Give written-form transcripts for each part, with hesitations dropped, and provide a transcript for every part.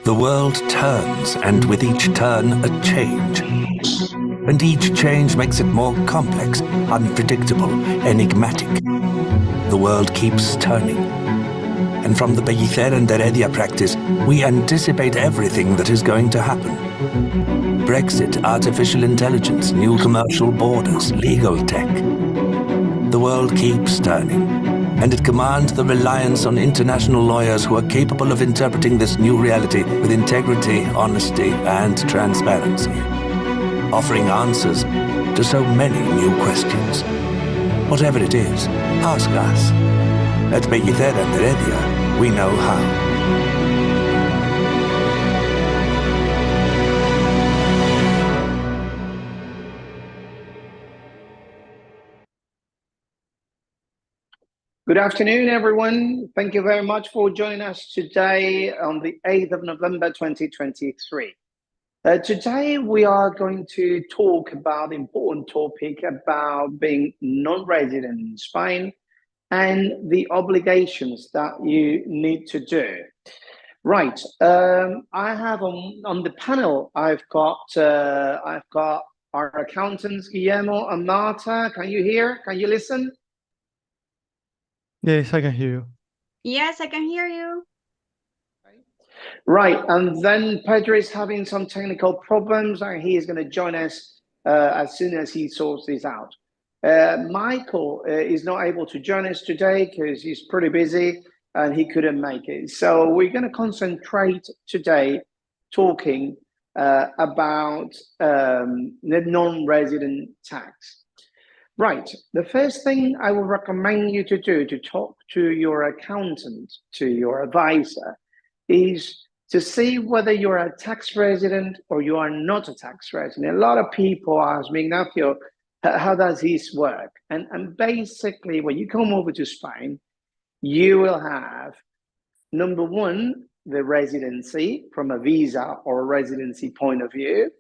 The world turns, and with each turn, a change. And each change makes it more complex, unpredictable, enigmatic. The world keeps turning. And from the Pellicer and Heredia practice, we anticipate everything that is going to happen. Brexit, artificial intelligence, new commercial borders, legal tech. The world keeps turning, and it commands the reliance on international lawyers who are capable of interpreting this new reality with integrity, honesty, and transparency, offering answers to so many new questions. Whatever it is, ask us. At Pellicer and Heredia, we know how. Good afternoon, everyone. Thank you very much for joining us today on the 8th of November, 2023. Today, we are going to talk about the important topic about being non-resident in Spain and the obligations that you need to do. Right. I have on the panel, I've got our accountants, Guillermo and Marta. Can you hear? Can you listen? Yes, I can hear you. Yes, I can hear you. Right, and then Pedro is having some technical problems, and he is going to join us as soon as he sorts this out. Michael is not able to join us today because he's pretty busy and he couldn't make it. So we're going to concentrate today talking about the non-resident tax. Right, the first thing I will recommend you to do to talk to your accountant, to your advisor, is to see whether you're a tax resident or you are not a tax resident. A lot of people ask me, Ignacio, how does this work? And basically, when you come over to Spain, you will have, number one, the residency from a visa or a residency point of view.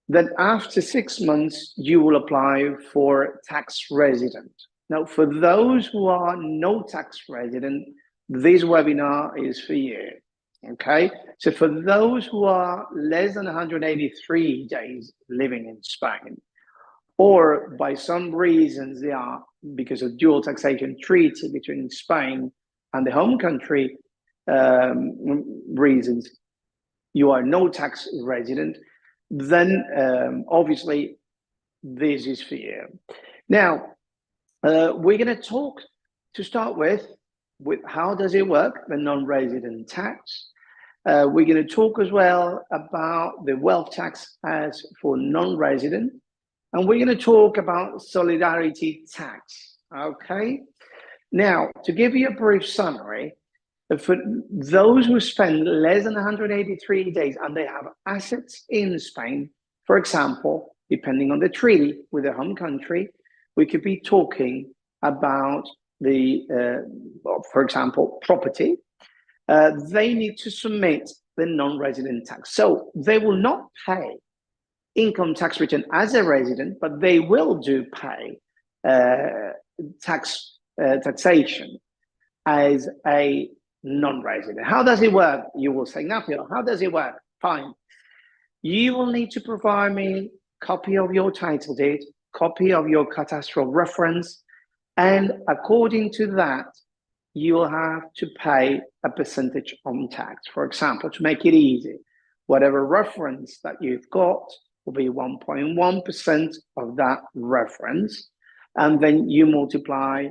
Then after 6 months, you will apply for tax resident. Now, for those who are no tax resident, this webinar is for you, okay? So for those who are less than 183 days living in Spain, or by some reasons they are, because of dual taxation treaty between Spain and the home country reasons, you are no tax resident, then obviously this is for you. Now, we're going to talk to start with how does it work, the non-resident tax. We're going to talk as well about the wealth tax as for non-resident, and we're going to talk about solidarity tax, okay? Now, to give you a brief summary, for those who spend less than 183 days and they have assets in Spain, for example, depending on the treaty with the home country, we could be talking about the, for example, property. They need to submit the non-resident tax. So they will not pay income tax return as a resident, but they will do pay taxation as a non-resident. How does it work? You will say, Ignacio, how does it work? Fine. You will need to provide me a copy of your title deed, copy of your cadastral reference, and according to that, you will have to pay a percentage on tax. For example, to make it easy, whatever reference that you've got will be 1.1% of that reference, and then you multiply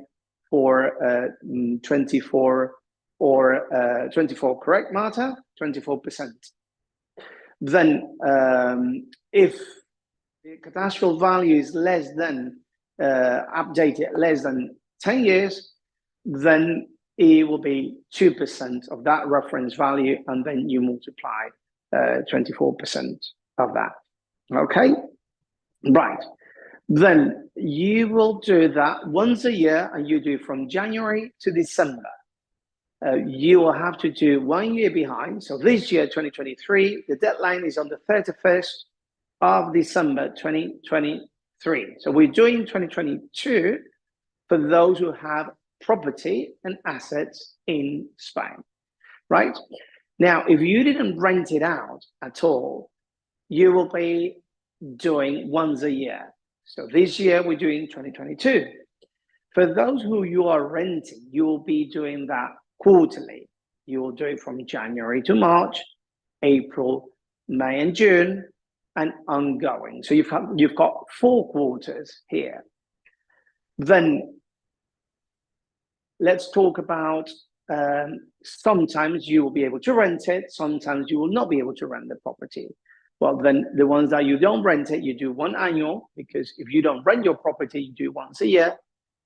for 24 or 24, correct, Marta? 24%. Then if the cadastral value is less than, updated less than 10 years, then it will be 2% of that reference value, and then you multiply 24% of that, okay? Right, then you will do that once a year, and you do from January to December. You will have to do 1 year behind. So this year, 2023, the deadline is on the 31st of December, 2023. So we're doing 2022 for those who have property and assets in Spain, right? Now, if you didn't rent it out at all, you will be doing once a year. So this year we're doing 2022. For those who you are renting, you will be doing that quarterly. You will do it from January to March, April, May and June, and ongoing. So you've got 4 quarters here. Then let's talk about sometimes you will be able to rent it, sometimes you will not be able to rent the property. Well, then the ones that you don't rent it, you do 1 annual, because if you don't rent your property, you do once a year.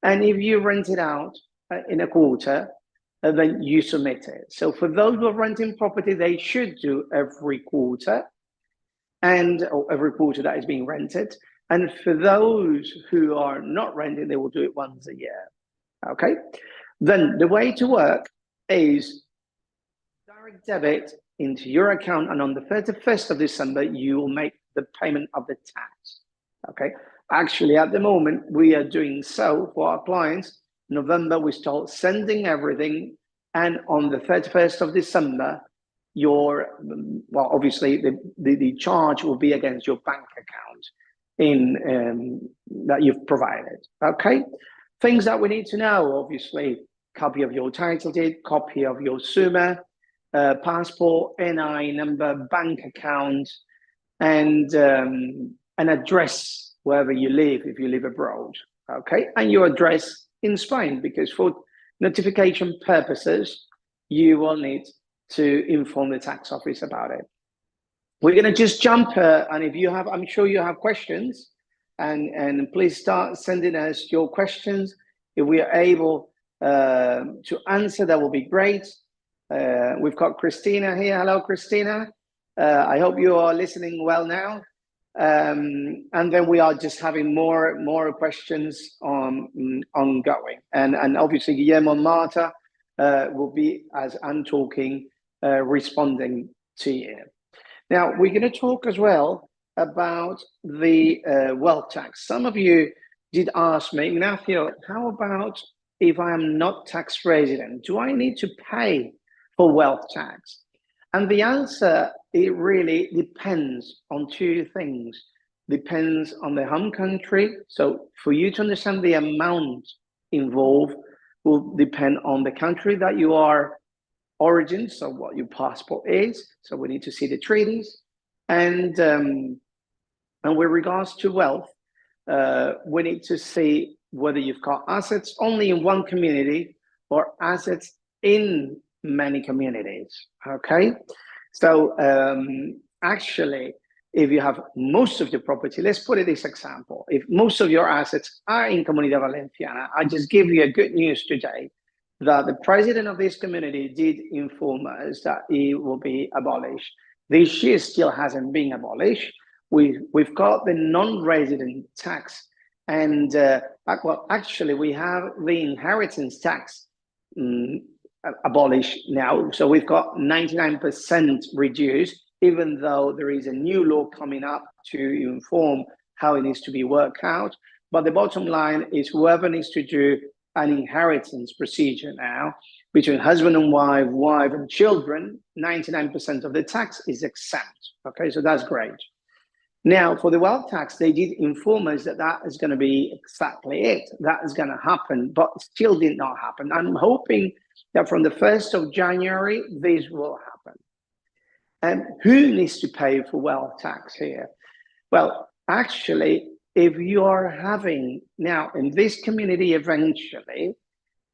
And if you rent it out in a quarter, then you submit it. So for those who are renting property, they should do every quarter, or every quarter that is being rented. And for those who are not renting, they will do it once a year. Okay. Then the way to work is direct debit into your account, and on the 31st of December, you will make the payment of the tax. Okay. Actually, at the moment, we are doing so for our clients. November, we start sending everything, and on the 31st of December, obviously the charge will be against your bank account that you've provided. Okay. Things that we need to know, obviously, copy of your title deed, copy of your SUMA, passport, NI number, bank account, and an address wherever you live, if you live abroad, okay? And your address in Spain, because for notification purposes, you will need to inform the tax office about it. We're gonna just jump, and if you have, I'm sure you have questions, and please start sending us your questions. If we are able to answer, that will be great. We've got Christina here. Hello, Christina. I hope you are listening well now. And then we are just having more questions ongoing. And obviously, Guillermo and Marta will be, as I'm talking, responding to you. Now, we're going to talk as well about the wealth tax. Some of you did ask me, Ignacio, how about if I am not tax resident? Do I need to pay for wealth tax? And the answer, it really depends on 2 things. Depends on the home country. So for you to understand the amount involved will depend on the country that you are origin, so what your passport is. So we need to see the treaties. And with regards to wealth, we need to see whether you've got assets only in one community or assets in many communities, okay? So actually, if you have most of your property, let's put it this example. If most of your assets are in Comunidad Valenciana, I just give you a good news today that the president of this community did inform us that it will be abolished. This year still hasn't been abolished. We've got the non-resident tax, and well, actually we have the inheritance tax abolished now. So we've got 99% reduced, even though there is a new law coming up to inform how it needs to be worked out. But the bottom line is whoever needs to do an inheritance procedure now between husband and wife and children, 99% of the tax is exempt. Okay, so that's great. Now, for the wealth tax, they did inform us that that is going to be exactly it. That is going to happen, but still did not happen. I'm hoping that from the 1st of January, this will happen. And who needs to pay for wealth tax here? Well, actually, if you are having now in this community eventually,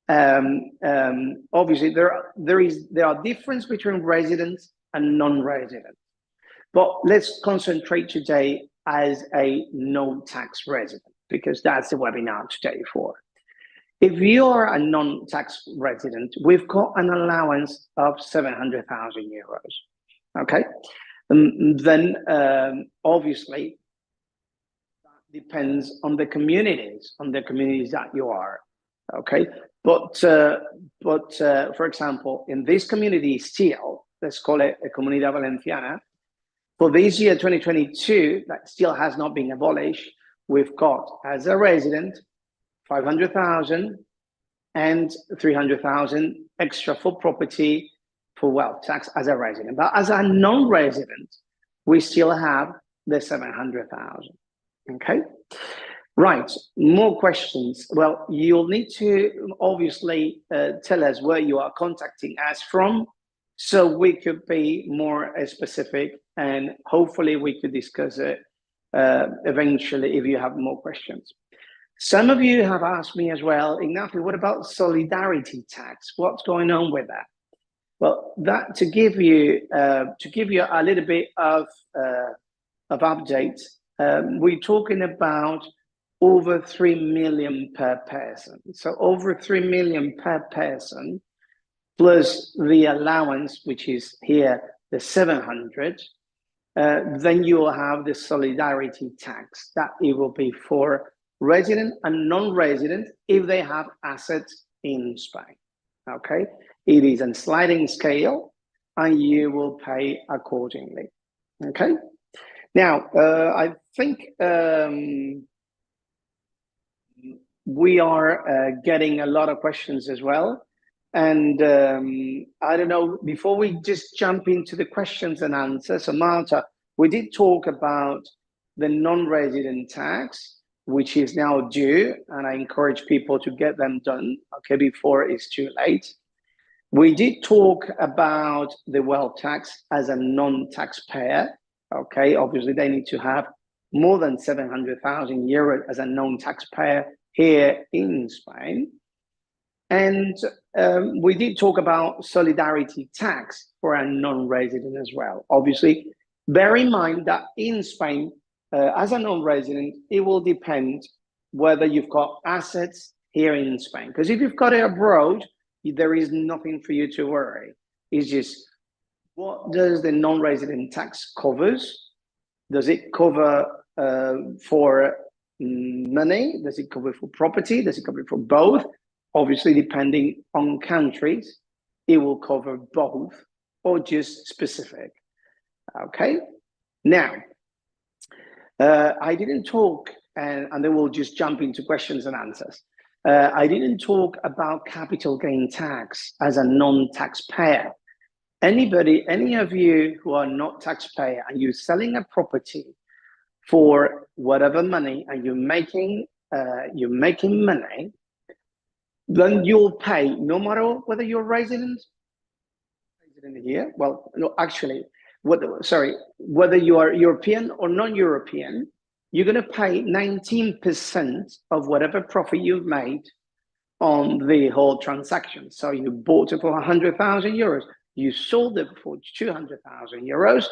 obviously there are differences between residents and non-residents. But let's concentrate today as a no-tax resident, because that's the webinar today for. If you are a non-tax resident, we've got an allowance of 700,000 euros. Okay, then obviously that depends on the communities that you are. Okay, but for example, in this community still, let's call it a Comunidad Valenciana, for this year 2022, that still has not been abolished. We've got as a resident 500,000 and 300,000 extra for property for wealth tax as a resident. But as a non-resident, we still have the 700,000. Okay. Right. More questions. Well, you'll need to obviously tell us where you are contacting us from, so we could be more specific, and hopefully we could discuss it eventually if you have more questions. Some of you have asked me as well, Ignacio, what about solidarity tax? What's going on with that? Well, that to give you a little bit of update, we're talking about over 3 million per person. So over 3 million per person, plus the allowance, which is here the 700. Then you will have the solidarity tax that it will be for resident and non-resident if they have assets in Spain. Okay, it is a sliding scale, and you will pay accordingly. Okay, now I think we are getting a lot of questions as well, and I don't know, before we just jump into the questions and answers, so Marta, we did talk about the non-resident tax, which is now due, and I encourage people to get them done, okay, before it's too late. We did talk about the wealth tax as a non-taxpayer, okay? Obviously, they need to have more than 700,000 euros as a non-taxpayer here in Spain. And we did talk about solidarity tax for a non-resident as well. Obviously, bear in mind that in Spain, as a non-resident, it will depend whether you've got assets here in Spain. Because if you've got it abroad, there is nothing for you to worry. It's just, what does the non-resident tax covers? Does it cover for money? Does it cover for property? Does it cover for both? Obviously, depending on countries, it will cover both or just specific. Okay. Now, I didn't talk, and then we'll just jump into questions and answers. I didn't talk about capital gain tax as a non-taxpayer. Any of you who are not taxpayer and you're selling a property for whatever money and you're making money, then you'll pay no matter whether you're resident here. Well, no, actually, whether you are European or non-European, you're going to pay 19% of whatever profit you've made on the whole transaction. So you bought it for 100,000 euros, you sold it for 200,000 euros,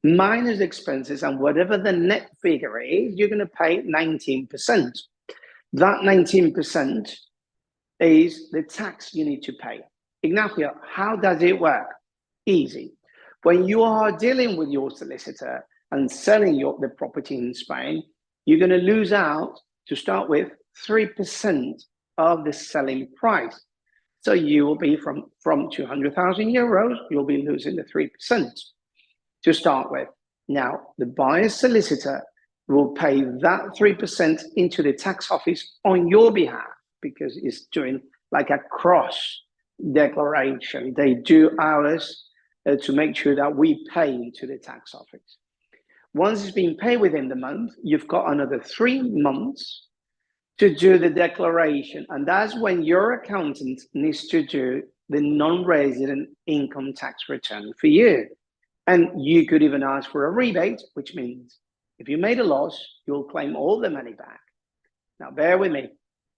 minus expenses, and whatever the net figure is, you're going to pay 19%. That 19% is the tax you need to pay. Ignacio, how does it work? Easy. When you are dealing with your solicitor and selling the property in Spain, you're going to lose out, to start with, 3% of the selling price. So you will be from 200,000 euros, you'll be losing the 3% to start with. Now, the buyer's solicitor will pay that 3% into the tax office on your behalf, because it's doing like a cross declaration. They do ours to make sure that we pay into the tax office. Once it's been paid within the month, you've got another 3 months to do the declaration. And that's when your accountant needs to do the non-resident income tax return for you. And you could even ask for a rebate, which means if you made a loss, you'll claim all the money back. Now, bear with me.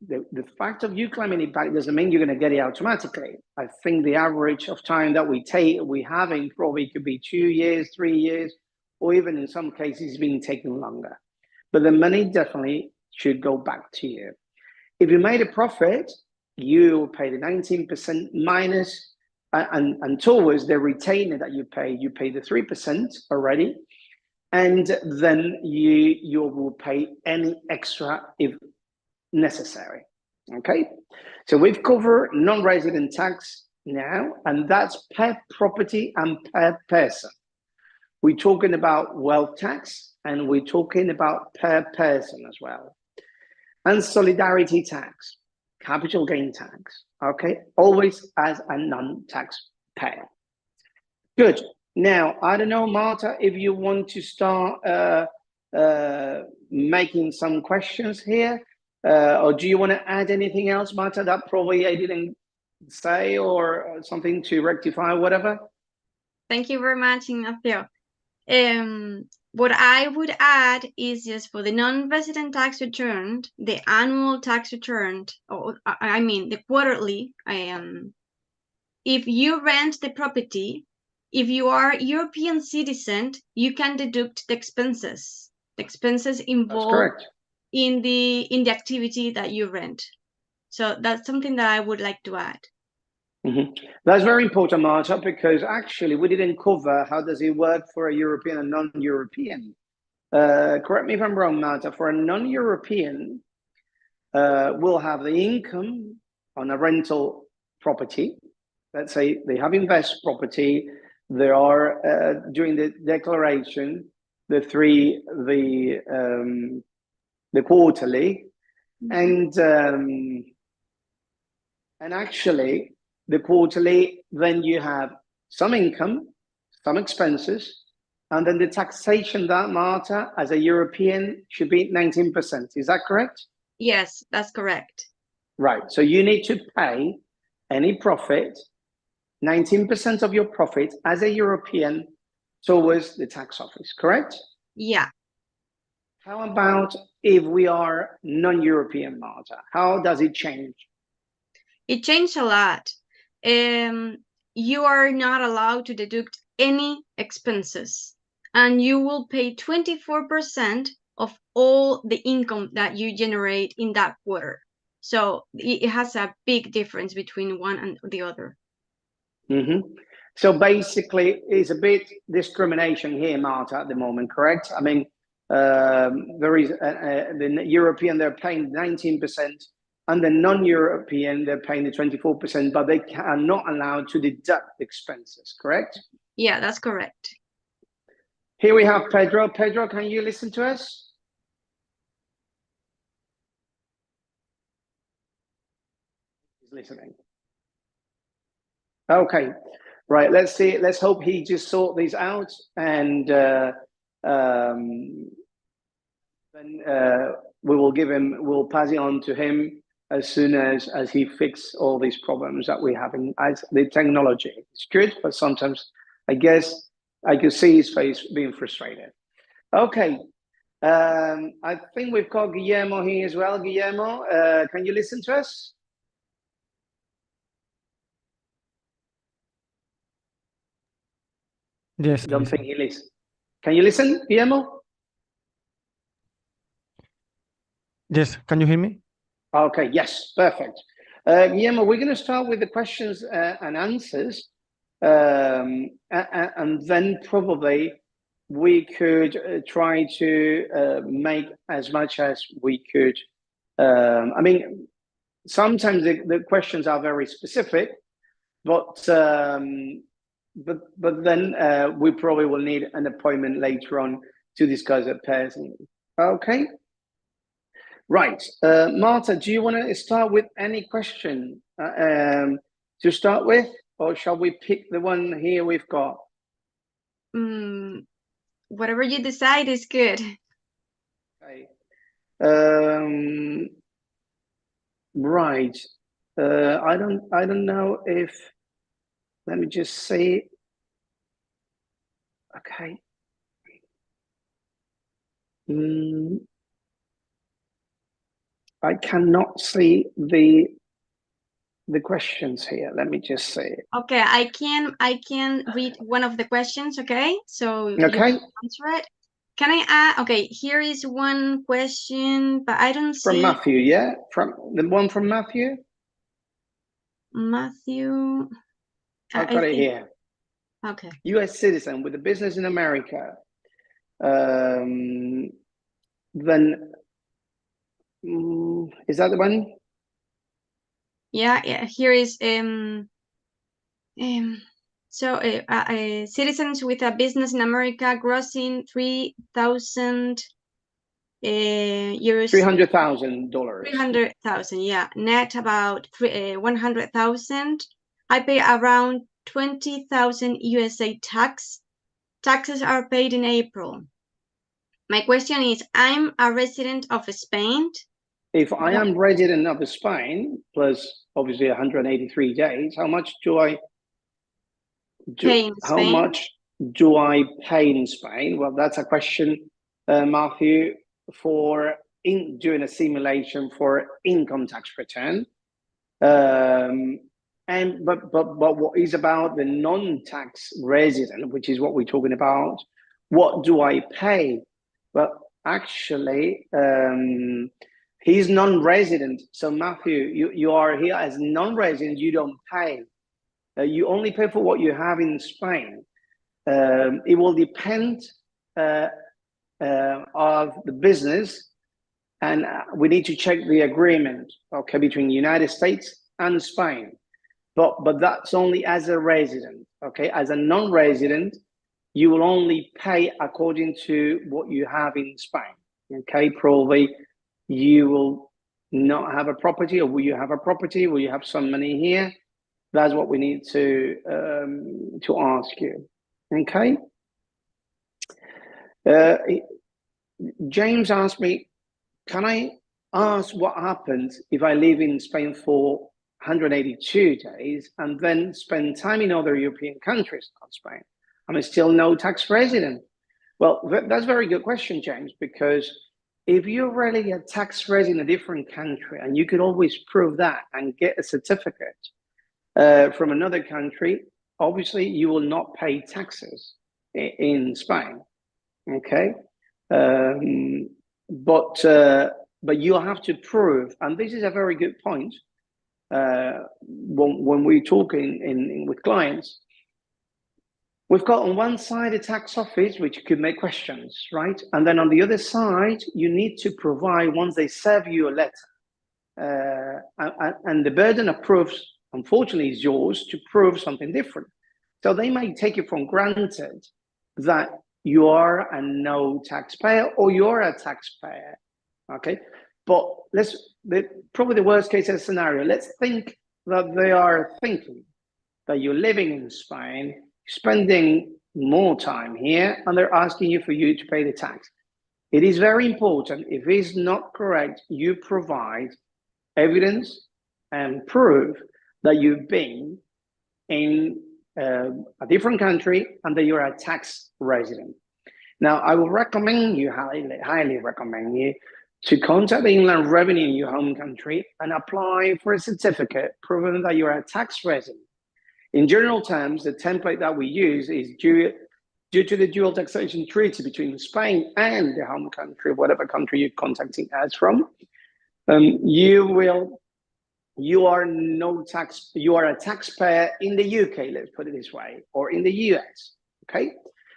The fact of you claiming it back doesn't mean you're going to get it automatically. I think the average of time that we having probably could be 2 years, 3 years, or even in some cases being taken longer. But the money definitely should go back to you. If you made a profit, you will pay the 19% minus, and towards the retainer that you pay the 3% already, and then you will pay any extra if necessary. Okay, so we've covered non-resident tax now, and that's per property and per person. We're talking about wealth tax, and we're talking about per person as well. And solidarity tax, capital gain tax, okay, always as a non-taxpayer. Good. Now, I don't know, Marta, if you want to start making some questions here, or do you want to add anything else, Marta, that probably I didn't say, or something to rectify, whatever? Thank you very much, Ignacio. What I would add is just for the non-resident tax return, the annual tax return, or I mean the quarterly. If you rent the property, if you are a European citizen, you can deduct the expenses. The expenses involved in the activity that you rent. So that's something that I would like to add. Mm-hmm. That's very important, Marta, because actually we didn't cover how does it work for a European and non-European. Correct me if I'm wrong, Marta. For a non-European, we'll have the income on a rental property. Let's say they have invest property. There are during the declaration the quarterly, and actually the quarterly. Then you have some income, some expenses, and then the taxation that, Marta, as a European should be 19%. Is that correct? Yes, that's correct. Right. So you need to pay any profit, 19% of your profit as a European towards the tax office, correct? Yeah. How about if we are non-European, Marta? How does it change? It changed a lot. You are not allowed to deduct any expenses, and you will pay 24% of all the income that you generate in that quarter. So it has a big difference between one and the other. Mm-hmm. So basically, it's a bit discrimination here, Marta, at the moment, correct? I mean, there is the European, they're paying 19%, and the non-European, they're paying the 24%, but they are not allowed to deduct expenses, correct? Yeah, that's correct. Here we have Pedro. Pedro, can you listen to us? He's listening. Okay, right. Let's see. Let's hope he just sort these out, and then we will give him. We'll pass it on to him as soon as he fixes all these problems that we have in the technology. It's good, but sometimes I guess I could see his face being frustrated. Okay, I think we've got Guillermo here as well. Guillermo, can you listen to us? Yes. Don't think he listens. Can you listen, Guillermo? Yes. Can you hear me? Okay. Yes. Perfect. Guillermo, we're going to start with the questions and answers, and then probably we could try to make as much as we could. I mean, sometimes the questions are very specific, but then we probably will need an appointment later on to discuss it personally. Okay. Right. Marta, do you want to start with any question to start with, or shall we pick the one here we've got? Whatever you decide is good. Okay. Right. I don't know if. Let me just see. Okay. I cannot see the questions here. Let me just see. Okay, I can read one of the questions. Okay, so you can answer it. Can I add? Okay, here is one question, but I don't see. From Matthew, yeah, from the one from Matthew. Matthew. I've got it here. Okay. U.S. citizen with a business in America. Then is that the one? Yeah. Here is so citizens with a business in America grossing $3,000 euros. $300,000. 300,000, yeah. Net about 100,000. I pay around 20,000 USA taxes are paid in April. My question is, I'm a resident of Spain. If I am resident of Spain, plus obviously 183 days, how much do I Pay in how Spain? much do I pay in Spain? Well, that's a question, Matthew, for doing a simulation for income tax return. But what is about the non-tax resident, which is what we're talking about, what do I pay? Well, actually, he's non-resident. So Matthew, you are here as non-resident, you don't pay. You only pay for what you have in Spain. It will depend of the business, and we need to check the agreement, okay, between the United States and Spain. But that's only as a resident, okay? As a non-resident, you will only pay according to what you have in Spain, okay? Probably you will not have a property, or will you have a property? Will you have some money here? That's what we need to ask you, okay? James asked me, can I ask what happens if I live in Spain for 182 days and then spend time in other European countries, not Spain? I'm still no tax resident. Well, that's a very good question, James, because if you're really a tax resident in a different country, and you could always prove that and get a certificate from another country, obviously you will not pay taxes in Spain, okay? But you have to prove, and this is a very good point, when we're talking with clients, we've got on one side a tax office, which could make questions, right? And then on the other side, you need to provide, once they serve you a letter, and the burden of proofs, unfortunately, is yours to prove something different. So they may take it for granted that you are a no taxpayer, or you're a taxpayer, okay? But probably the worst case scenario, let's think that they are thinking that you're living in Spain, spending more time here, and they're asking you to pay the tax. It is very important, if it's not correct, you provide evidence and proof that you've been in a different country and that you're a tax resident. Now, I will recommend you, highly recommend you, to contact the Inland Revenue in your home country and apply for a certificate proving that you're a tax resident. In general terms, the template that we use is due to the dual taxation treaty between Spain and the home country, whatever country you're contacting us from. You are a taxpayer in the UK, let's put it this way, or in the US, okay?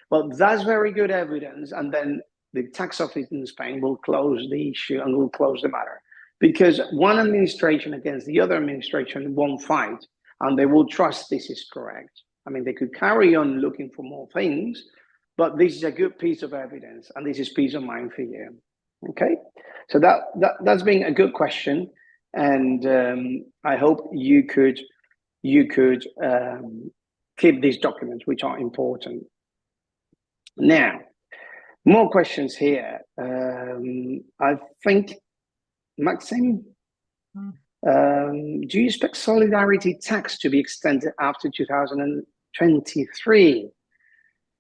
Well, that's very good evidence, and then the tax office in Spain will close the issue and will close the matter, because one administration against the other administration won't fight, and they will trust this is correct. I mean, they could carry on looking for more things, but this is a good piece of evidence, and this is peace of mind for you, okay? So that's been a good question, and I hope you could keep these documents, which are important. Now, more questions here. I think, Maxime, do you expect solidarity tax to be extended after 2023?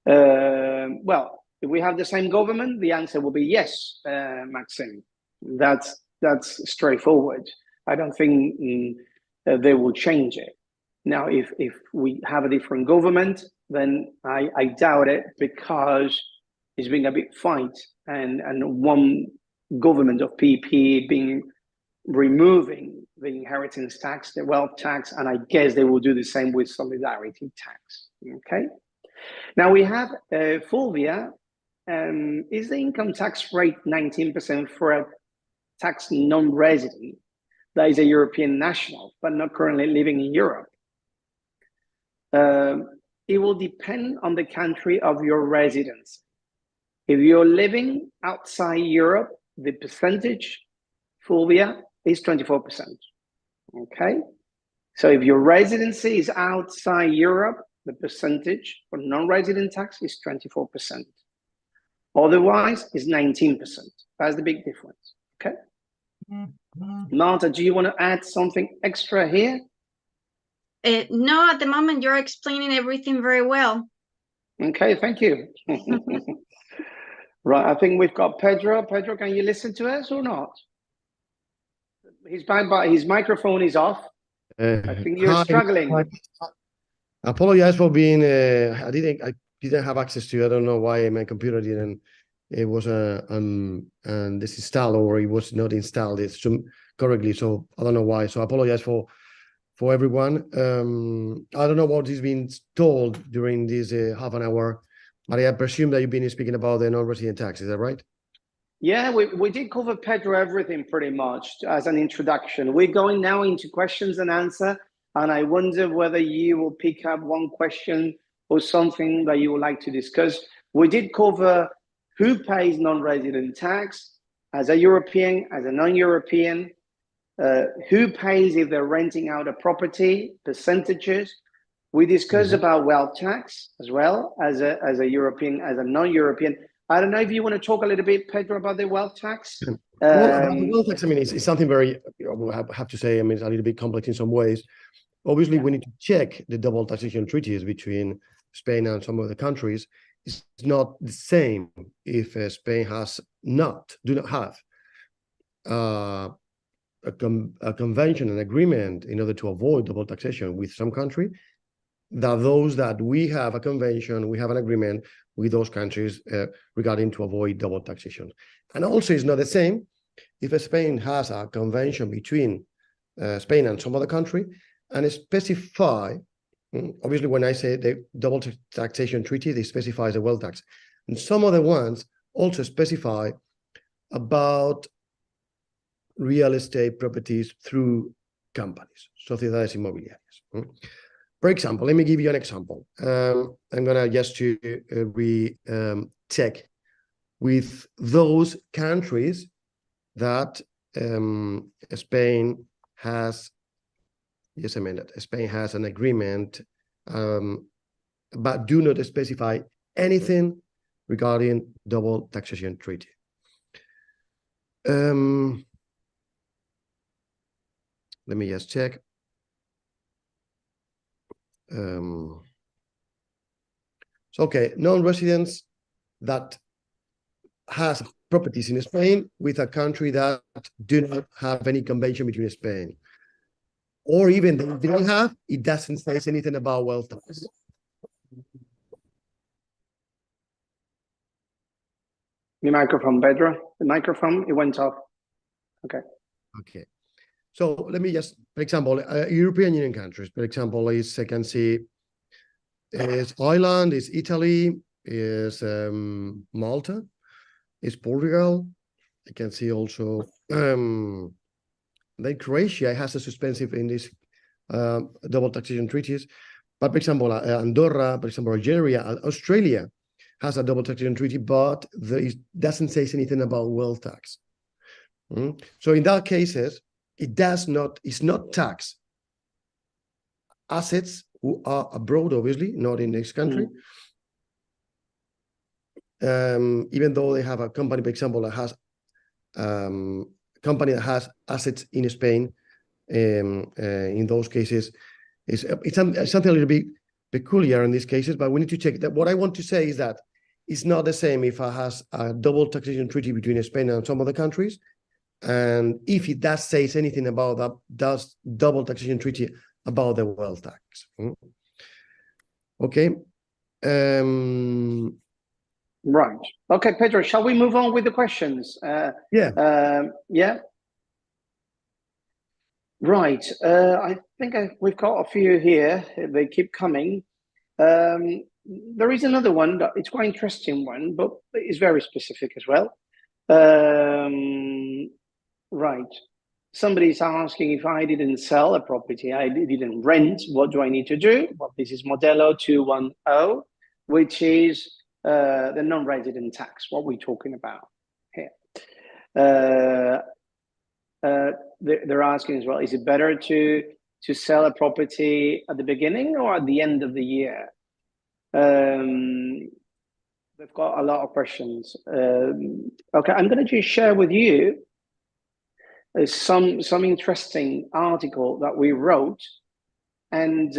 Well, if we have the same government, the answer will be yes, Maxime. That's straightforward. I don't think they will change it. Now, if we have a different government, then I doubt it, because it's been a big fight, and one government of PP being removing the inheritance tax, the wealth tax, and I guess they will do the same with solidarity tax, okay? Now we have Fulvia. Is the income tax rate 19% for a tax non-resident that is a European national, but not currently living in Europe? It will depend on the country of your residence. If you're living outside Europe, the percentage, Fulvia, is 24%, okay? So if your residency is outside Europe, the percentage for non-resident tax is 24%. Otherwise, it's 19%. That's the big difference. Okay. Marta, do you want to add something extra here? No, at the moment you're explaining everything very well. Okay, thank you. Right, I think we've got Pedro. Pedro, can you listen to us or not? His microphone is off. I think you're struggling. I apologize for being. I didn't have access to. I don't know why my computer didn't. It was disinstalled, or it was not installed correctly. So I don't know why. So I apologize for everyone. I don't know what is being told during this half an hour, but I presume that you've been speaking about the non-resident tax. Is that right? Yeah, we did cover, Pedro, everything pretty much as an introduction. We're going now into questions and answer, and I wonder whether you will pick up one question or something that you would like to discuss. We did cover who pays non-resident tax as a European, as a non-European, who pays if they're renting out a property, percentages. We discussed about wealth tax as well as a European, as a non-European. I don't know if you want to talk a little bit, Pedro, about the wealth tax. Well, about the wealth tax, I mean, it's something very, I have to say, I mean, it's a little bit complex in some ways. Obviously, we need to check the double taxation treaties between Spain and some other countries. It's not the same if Spain do not have a convention, an agreement in order to avoid double taxation with some country, that those that we have a convention, we have an agreement with those countries regarding to avoid double taxation. And also it's not the same if Spain has a convention between Spain and some other country and specify, obviously when I say the double taxation treaty, they specify the wealth tax. And some other ones also specify about real estate properties through companies, sociedades inmobiliarias. For example, let me give you an example. I'm gonna just to check with those countries that Spain has. Just a minute. Spain has an agreement, but do not specify anything regarding double taxation treaty. Let me just check. So, okay, non-residents that has properties in Spain with a country that do not have any convention between Spain, or even they don't have, it doesn't say anything about wealth tax. Your microphone, Pedro. The microphone, it went off. Okay. Okay. So let me just, for example, European Union countries, for example, I can see is Ireland, is Italy, is Malta, is Portugal. I can see also then Croatia has a suspensive in this double taxation treaties. But for example, Andorra, for example, Algeria, Australia has a double taxation treaty, but it doesn't say anything about wealth tax. So in that cases, it's not tax assets who are abroad, obviously, not in this country. Even though they have a company, for example, that has company that has assets in Spain, in those cases, it's something a little bit peculiar in these cases, but we need to check that. What I want to say is that it's not the same if it has a double taxation treaty between Spain and some other countries, and if it does say anything about that, does double taxation treaty about the wealth tax. Okay. Right. Okay, Pedro, shall we move on with the questions? Yeah. Yeah. Right. I think we've got a few here. They keep coming. There is another one that it's quite interesting one, but it's very specific as well. Right. Somebody's asking if I didn't sell a property, I didn't rent, what do I need to do? Well, this is Modelo 210, which is the non-resident tax, what we're talking about here. They're asking as well, is it better to to sell a property at the beginning or at the end of the year? They've got a lot of questions. Okay, I'm going to just share with you some interesting article that we wrote, and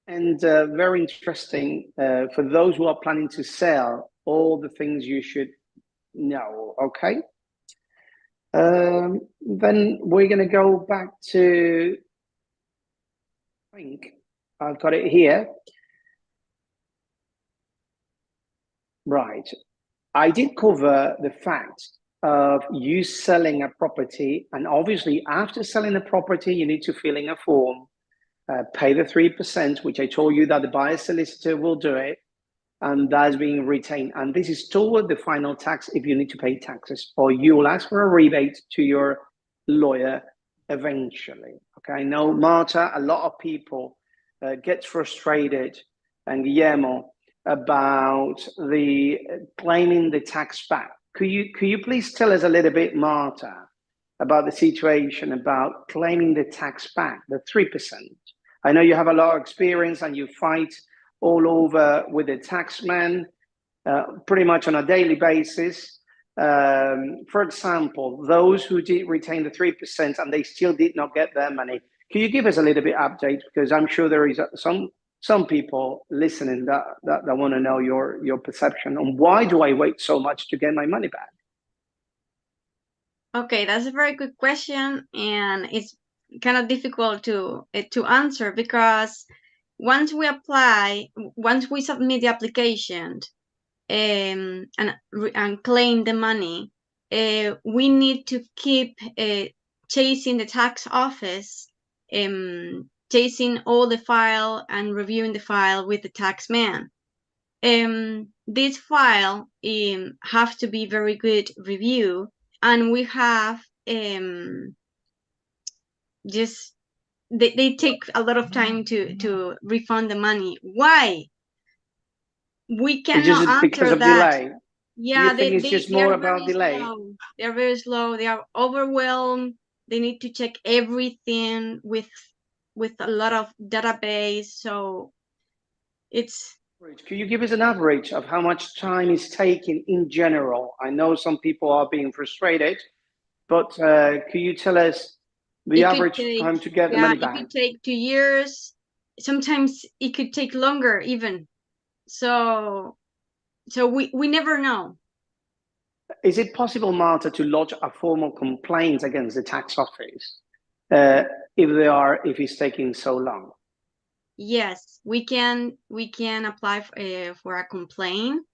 very interesting for those who are planning to sell. All the things you should know. Okay. Then we're going to go back to. I think I've got it here. Right. I did cover the fact of you selling a property, and obviously after selling the property, you need to fill in a form, pay the 3%, which I told you that the buyer solicitor will do it, and that's being retained. And this is toward the final tax if you need to pay taxes, or you will ask for a rebate to your lawyer eventually. Okay, I know, Marta, a lot of people get frustrated, and Guillermo, about the claiming the tax back. Could you please tell us a little bit, Marta, about the situation about claiming the tax back, the 3%? I know you have a lot of experience and you fight all over with the taxman pretty much on a daily basis. For example, those who did retain the 3% and they still did not get their money. Can you give us a little bit update? Because I'm sure there is some people listening that want to know your perception on why do I wait so much to get my money back? Okay, that's a very good question, and it's kind of difficult to answer, because once we submit the application and claim the money, we need to keep chasing the tax office, chasing all the file and reviewing the file with the tax man. This file have to be very good review, and we have just they take a lot of time to refund the money. Why? We cannot answer because of that. delay. Yeah, you think it's just more about delay? Slow. They're very slow. They are overwhelmed. They need to check everything with a lot of database. So it's. Can you give us an average of how much time is taking in general? I know some people are being frustrated, but can you tell us the average time to get the money back? It could take 2 years. Sometimes it could take longer even. So we never know. Is it possible, Marta, to lodge a formal complaint against the tax office if it's taking so long? Yes, we can apply for a complaint,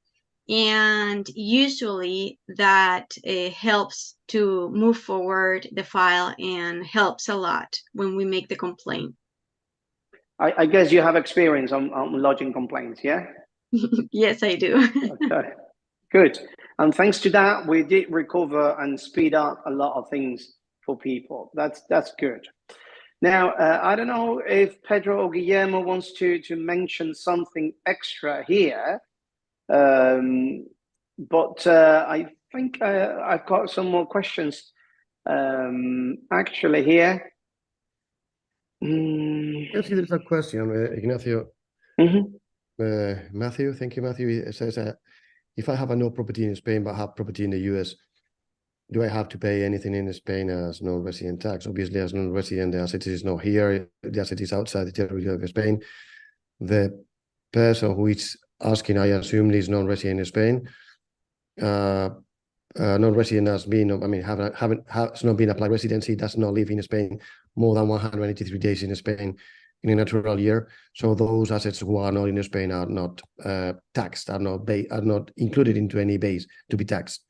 and usually that helps to move forward the file and helps a lot when we make the complaint. I guess you have experience on lodging complaints, yeah? Yes, I do. Okay, good. And thanks to that, we did recover and speed up a lot of things for people. That's good. Now, I don't know if Pedro or Guillermo wants to mention something extra here, but I think I've got some more questions actually here. Actually, there's a question, Ignacio. Matthew, thank you, Matthew. It says, if I have no property in Spain but have property in the US, do I have to pay anything in Spain as non-resident tax? Obviously, as non-resident, the asset is not here. The asset is outside the territory of Spain. The person who is asking, I assume, is non-resident in Spain. Non-resident has been, has not been applied residency, does not live in Spain more than 183 days in Spain in a natural year. So those assets who are not in Spain are not taxed, are not included into any base to be taxed.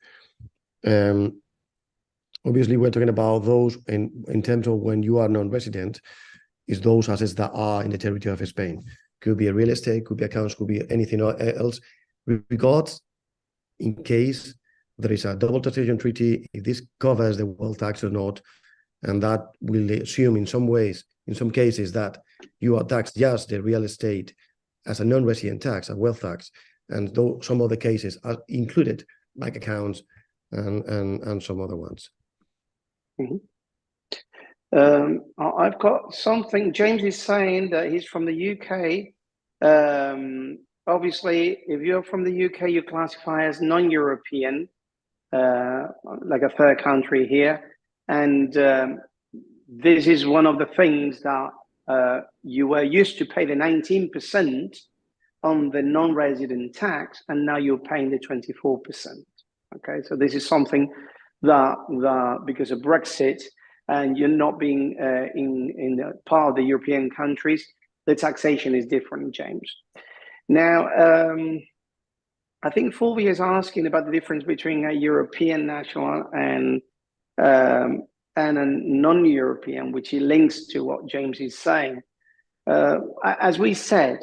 Obviously, we're talking about those in terms of when you are non-resident, is those assets that are in the territory of Spain. Could be a real estate, could be accounts, could be anything else. Regards in case there is a double taxation treaty, if this covers the wealth tax or not, and that will assume in some ways, in some cases, that you are taxed just the real estate as a non-resident tax, a wealth tax, and though some other cases are included, bank accounts and some other ones. I've got something. James is saying that he's from the UK. Obviously, if you're from the UK, you classify as non-European, like a third country here. And this is one of the things that you were used to pay the 19% on the non-resident tax, and now you're paying the 24%. Okay, so this is something that because of Brexit and you're not being in part of the European countries, the taxation is different, James. Now, I think Fulvia is asking about the difference between a European national and a non-European, which he links to what James is saying. As we said,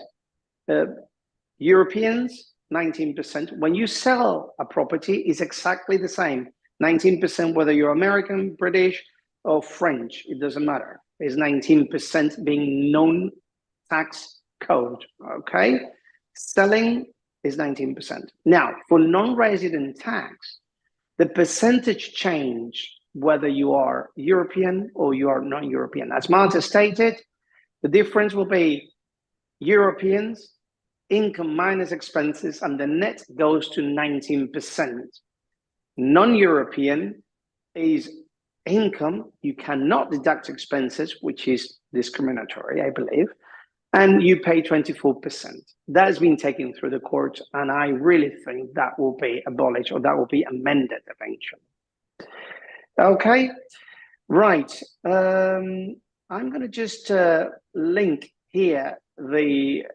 Europeans, 19%. When you sell a property, it's exactly the same. 19%, whether you're American, British, or French, it doesn't matter. It's 19% being non-tax code, okay? Selling is 19%. Now, for non-resident tax, the percentage change, whether you are European or you are non-European. As Marta stated, the difference will be Europeans, income minus expenses, and the net goes to 19%. Non-European is income, you cannot deduct expenses, which is discriminatory, I believe, and you pay 24%. That has been taken through the court, and I really think that will be abolished, or that will be amended eventually. Okay, right. I'm going to just link here the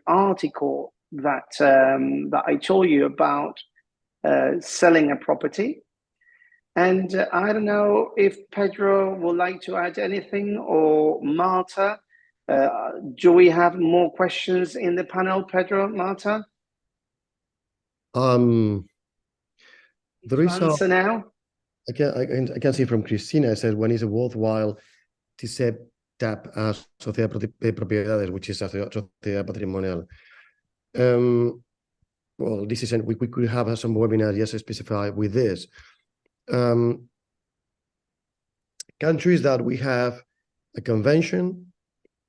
article that that I told you about selling a property. And I don't know if Pedro would like to add anything, or Marta. Do we have more questions in the panel, Pedro, Marta? There is Answer now. I can see from Cristina, it says, when is it worthwhile to set up as sociedad de propiedades, which is a sociedad patrimonial? Well, this is, we could have some webinar just specified with this. Countries that we have a convention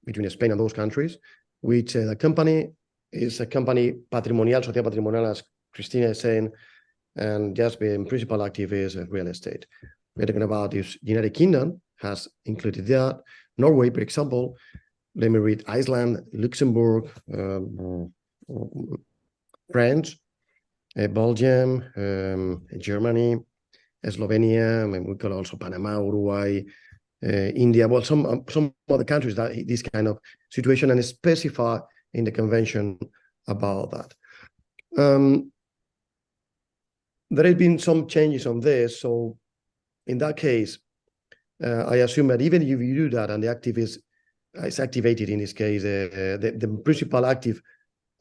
between Spain and those countries, which the company is a company patrimonial, sociedad patrimonial, as Cristina is saying, and just being principal active is real estate. We're talking about this. United Kingdom has included that. Norway, for example, let me read: Iceland, Luxembourg, France, Belgium, Germany, Slovenia. I mean, we call also Panama, Uruguay, India. Well, some other countries that this kind of situation, and specify in the convention about that. There have been some changes on this, so in that case, I assume that even if you do that and the active is activated in this case, the principal active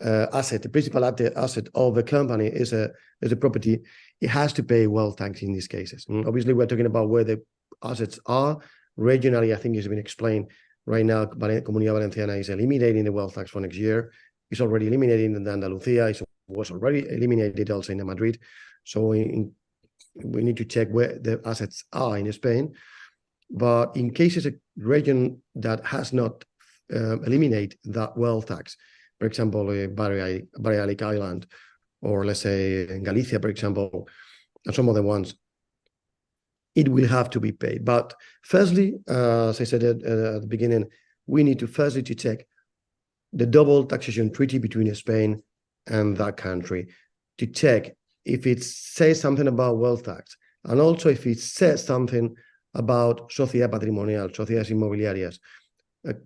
asset, the principal asset of the company is a property, it has to pay wealth tax in these cases. And obviously, we're talking about where the assets are. Regionally, I think it's been explained right now, Comunidad Valenciana is eliminating the wealth tax for next year. It's already eliminated in Andalusia. It was already eliminated also in Madrid. So we need to check where the assets are in Spain. But in cases a region that has not eliminated that wealth tax, for example, Balearic Island, or let's say in Galicia, for example, and some other ones, it will have to be paid. But firstly, as I said at the beginning, we need to firstly to check the double taxation treaty between Spain and that country, to check if it says something about wealth tax, and also if it says something about sociedad patrimonial, sociedades inmobiliarias,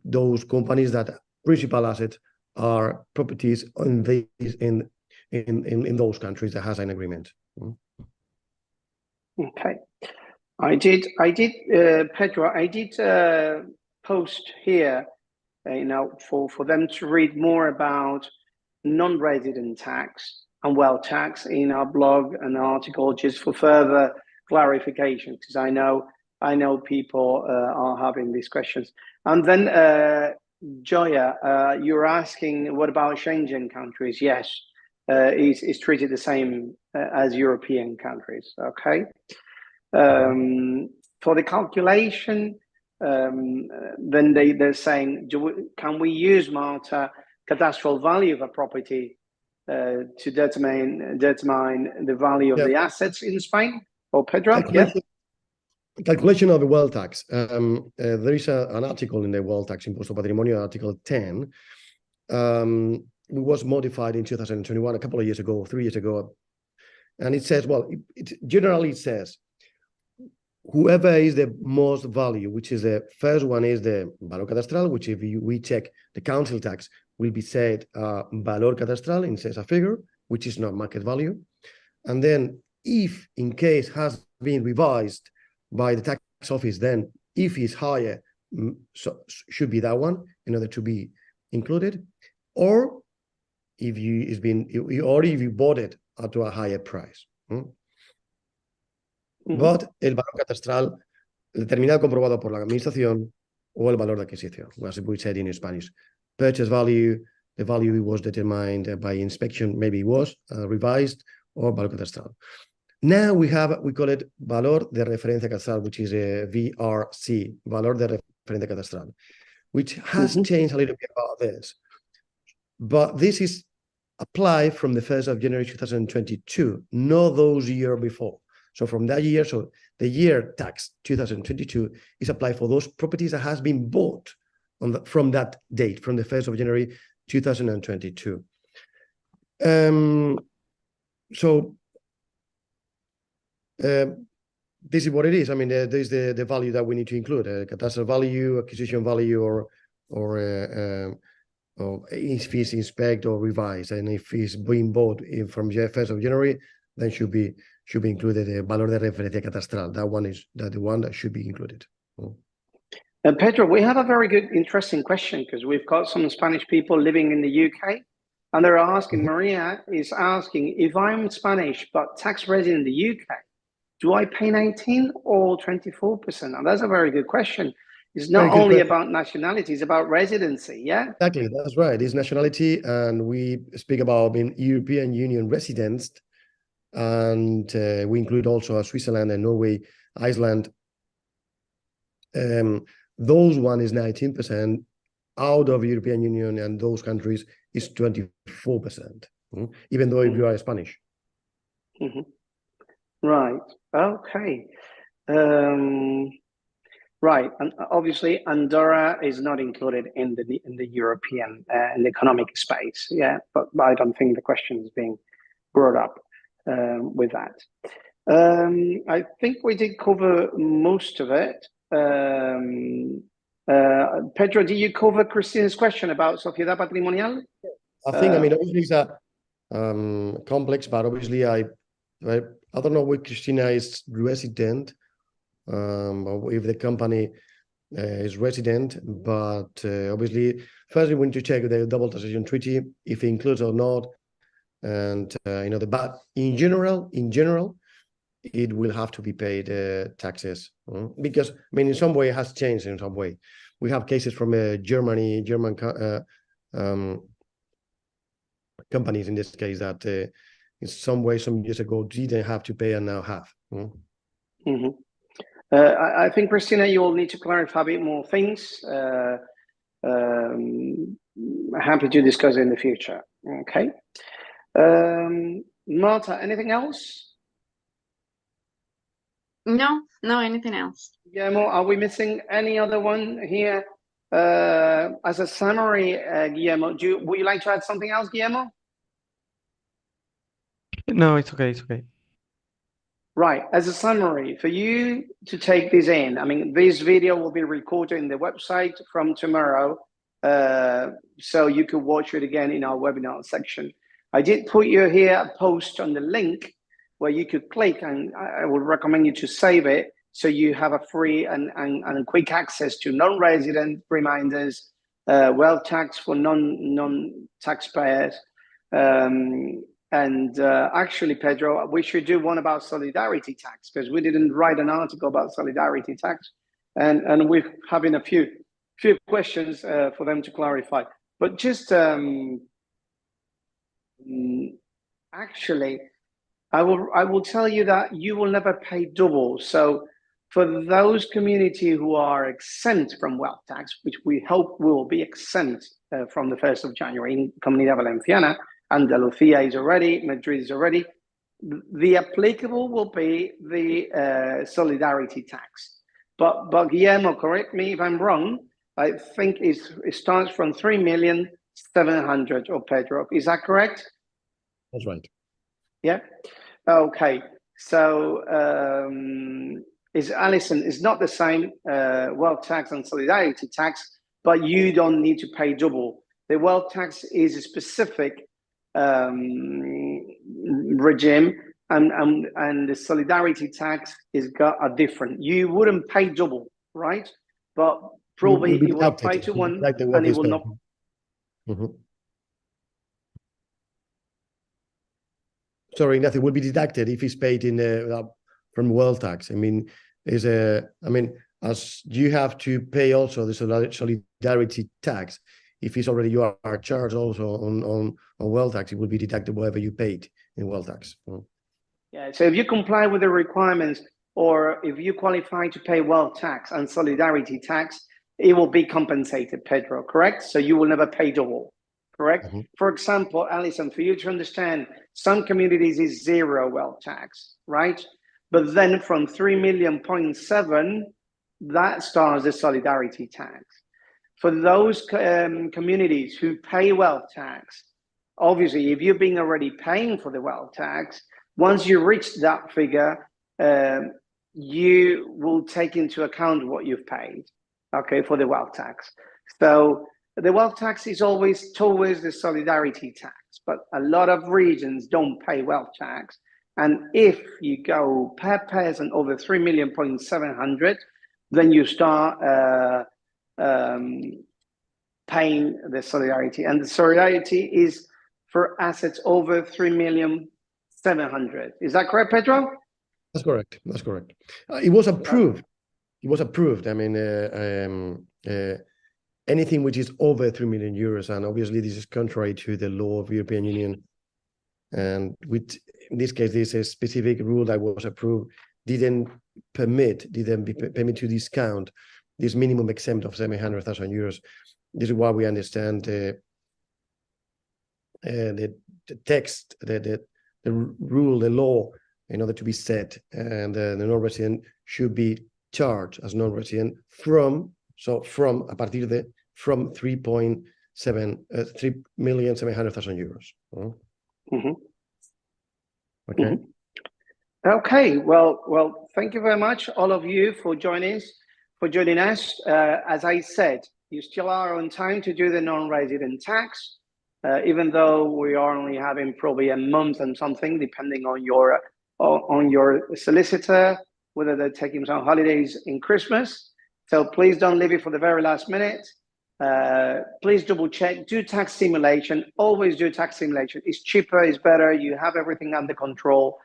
those companies that principal assets are properties in those countries that has an agreement. Okay, I did, Pedro. I did post here, for them to read more about non-resident tax and wealth tax in our blog and article, just for further clarification, because I know people are having these questions. And then Joya, you're asking, what about Schengen countries? Yes, is treated the same as European countries. Okay. for the calculation, then they're saying, can we use Malta cadastral value of a property to determine the value of the assets in Spain? Or Pedro? Calculation of the wealth tax. There is an article in the wealth tax Imposto Patrimonio, Article 10. It was modified in 2021, a couple of years ago, 3 years ago. And it says, well, generally it says, whoever is the most value, which is the first one is the valor cadastral, which if we check the council tax will be said valor cadastral, and says a figure, which is not market value. And then if in case has been revised by the tax office, then if it's higher, so should be that one in order to be included, or if you bought it at a higher price. But el valor catastral determinado comprobado por la administración o el valor de adquisición, as we said in Spanish. Purchase value, the value was determined by inspection, maybe it was revised, or valor catastral. Now we call it valor de referencia catastral, which is a VRC, valor de referencia catastral, which has changed a little bit about this. But this is applied from the 1st of January 2022, not those years before. So from that year, so the year tax 2022 is applied for those properties that has been bought from that date, from the 1st of January 2022. This is what it is. I mean, there's the value that we need to include: catastral value, acquisition value, or if it's inspect or revised, and if it's being bought from the 1st of January, then should be included the valor de referencia catastral. That one is the one that should be included. Pedro, we have a very good, interesting question, because we've got some Spanish people living in the UK, and they're asking, Maria is asking, if I'm Spanish but tax resident in the UK, do I pay 19 or 24%? And that's a very good question. It's not only about nationality, it's about residency, yeah? Exactly, that's right. It's nationality, and we speak about being European Union residents, and we include also Switzerland and Norway, Iceland. Those one is 19%. Out of European Union and those countries is 24%, even though if you are Spanish. Right. Okay. Right, and obviously Andorra is not included in the European in the economic space, yeah. But I don't think the question is being brought up with that. I think we did cover most of it. Pedro, did you cover Christina's question about Sociedad Patrimonial? I think, I mean, obviously it's a complex, but obviously I don't know where Christina is resident, or if the company is resident, but obviously first we need to check the double taxation treaty, if it includes or not. And but in general, it will have to be paid taxes, because I mean, in some way it has changed. In some way, we have cases from German companies in this case that in some way some years ago didn't have to pay and now have. I think, Christina, you will need to clarify a bit more things. Happy to discuss in the future. Okay. Marta, anything else? No, anything else. Guillermo, are we missing any other one here? As a summary, Guillermo, would you like to add something else, Guillermo? No, it's okay. It's okay. Right. As a summary, for you to take this in, I mean, this video will be recorded in the website from tomorrow, so you can watch it again in our webinar section. I did put you here a post on the link where you could click, and I would recommend you to save it so you have a free and quick access to non-resident reminders, wealth tax for non-taxpayers. Actually, Pedro, we should do one about solidarity tax, because we didn't write an article about solidarity tax, and we're having a few questions for them to clarify. But just actually, I will tell you that you will never pay double. So For those community who are exempt from wealth tax, which we hope will be exempt from the 1st of January in Comunidad Valenciana, Andalucía is already, Madrid is already, the applicable will be the solidarity tax. But Guillermo, correct me if I'm wrong, I think it starts from 3,700,000, or Pedro, is that correct? That's right. Yeah. Okay. So is Alison, it's not the same wealth tax and solidarity tax, but you don't need to pay double. The wealth tax is a specific regime, and the solidarity tax is got a different. You wouldn't pay double, right? But probably you will apply to one, and it will not. Sorry, nothing will be deducted if it's paid in from wealth tax. I mean, as you have to pay also the solidarity tax. If it's already you are charged also on wealth tax, it will be deducted whatever you paid in wealth tax. Yeah. So if you comply with the requirements, or if you qualify to pay wealth tax and solidarity tax, it will be compensated, Pedro. Correct? So you will never pay double. Correct? For example, Alison, for you to understand, some communities is zero wealth tax, right? But then from 3.7 million, that starts the solidarity tax. For those communities who pay wealth tax, obviously, if you've been already paying for the wealth tax, once you reach that figure, you will take into account what you've paid, okay, for the wealth tax. So the wealth tax is always towards the solidarity tax, but a lot of regions don't pay wealth tax. And if you go per person over 3.7 million, then you start paying the solidarity. And the solidarity is for assets over 3.7 million. Is that correct, Pedro? That's correct. That's correct. It was approved. It was approved. I mean, anything which is over 3 million euros, and obviously this is contrary to the law of the European Union. And with, in this case, this is a specific rule that was approved, didn't permit to discount this minimum exempt of 700,000 euros. This is why we understand the text, the rule, the law, in order to be set, and the non-resident should be charged as non-resident from a partir de 3.700,000 euros. Okay. Okay. Well. Thank you very much, all of you, for joining us. As I said, you still are on time to do the non-resident tax, even though we are only having probably a month and something, depending on your solicitor, whether they're taking some holidays in Christmas. So please don't leave it for the very last minute. Please double check, do tax simulation, always do tax simulation. It's cheaper, it's better, you have everything under control.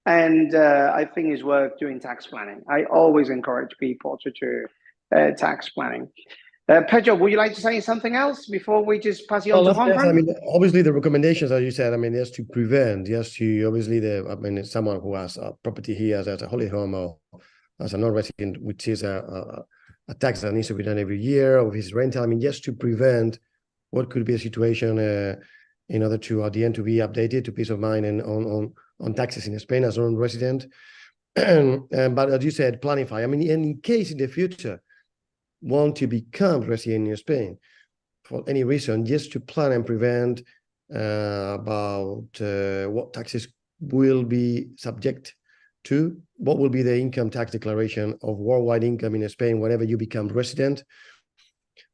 And I think it's worth doing tax planning. I always encourage people to do tax planning. Pedro, would you like to say something else before we just pass you on to Juan? I mean, obviously the recommendations, as you said, I mean, just to prevent, obviously someone who has a property here as a holiday home or as a non-resident, which is a tax that needs to be done every year of his rental. I mean, just to prevent what could be a situation in order to, at the end, to be updated to peace of mind and on taxes in Spain as a non-resident. But as you said, planify. I mean, in case in the future want to become resident in Spain for any reason, just to plan and prevent about what taxes will be subject to, what will be the income tax declaration of worldwide income in Spain whenever you become resident.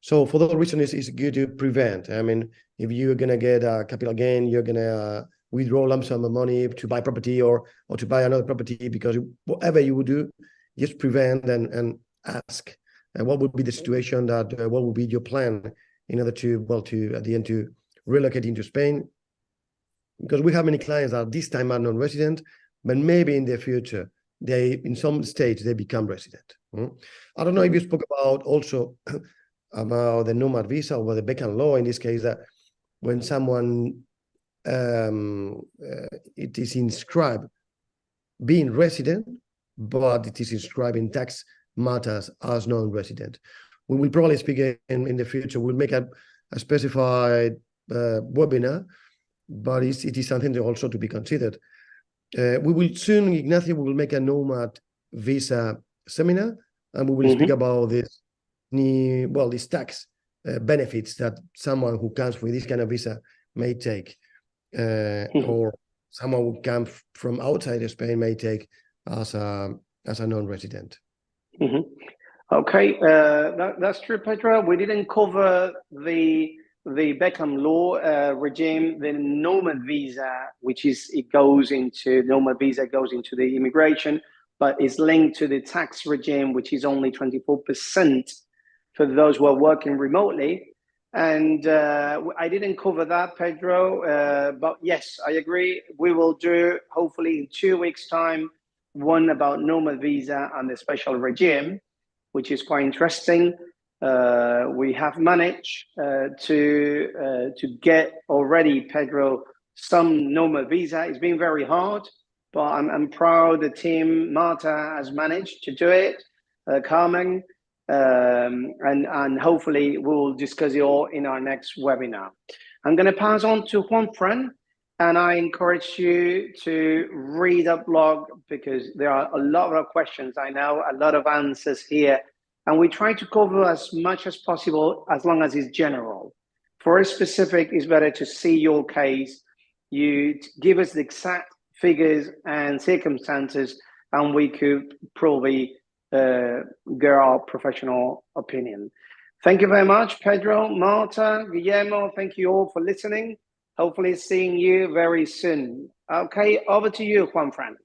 So for that reason, it's good to prevent. I mean, if you're going to get a capital gain, you're going to withdraw lump sum of money to buy property or to buy another property, because whatever you would do, just prevent and ask. And what would be the situation what would be your plan in order to at the end to relocate into Spain? Because we have many clients that this time are non-resident, but maybe in the future, in some stage, they become resident. I don't know if you spoke about also about the nomad visa or the vacant law, in this case, that when someone it is inscribed being resident, but it is inscribed in tax matters as non-resident. We will probably speak in the future. We'll make a specified webinar, but it is something also to be considered. We will soon, Ignacio, we will make a nomad visa seminar, and we will speak about this these tax benefits that someone who comes with this kind of visa may take, or someone who comes from outside Spain may take as a non-resident. Okay, that's true, Pedro. We didn't cover the Beckham law regime, the nomad visa, nomad visa goes into the immigration, but is linked to the tax regime, which is only 24% for those who are working remotely. And I didn't cover that, Pedro, but yes, I agree. We will do, hopefully in 2 weeks' time, one about nomad visa and the special regime, which is quite interesting. We have managed to get already, Pedro, some nomad visa. It's been very hard, but I'm proud the team, Marta, has managed to do it, Carmen, and hopefully we'll discuss it all in our next webinar. I'm going to pass on to Juanfran, and I encourage you to read the blog because there are a lot of questions, I know, a lot of answers here. And we try to cover as much as possible as long as it's general. For a specific, it's better to see your case. You give us the exact figures and circumstances, and we could probably get our professional opinion. Thank you very much, Pedro, Marta, Guillermo. Thank you all for listening. Hopefully seeing you very soon. Okay, over to you, Juanfran.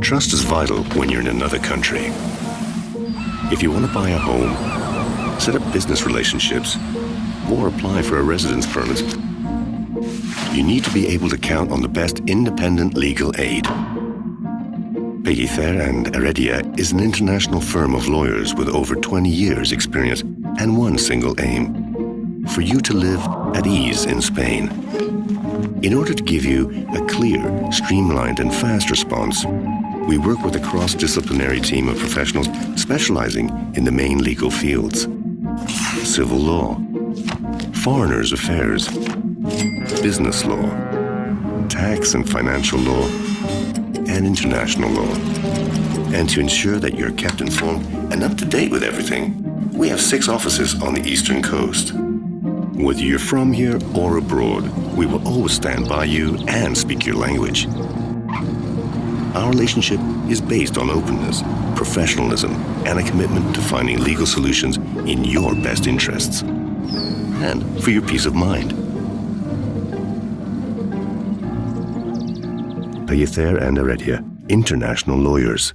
Trust is vital when you're in another country. If you want to buy a home, set up business relationships, or apply for a residence permit, you need to be able to count on the best independent legal aid. Pellicer and Heredia is an international firm of lawyers with over 20 years' experience and one single aim: for you to live at ease in Spain. In order to give you a clear, streamlined, and fast response, we work with a cross-disciplinary team of professionals specializing in the main legal fields: civil law, foreigners' affairs, business law, tax and financial law, and international law. And to ensure that you're kept informed and up to date with everything, we have 6 offices on the Eastern Coast. Whether you're from here or abroad, we will always stand by you and speak your language. Our relationship is based on openness, professionalism, and a commitment to finding legal solutions in your best interests and for your peace of mind. Pellicer and Heredia, international lawyers.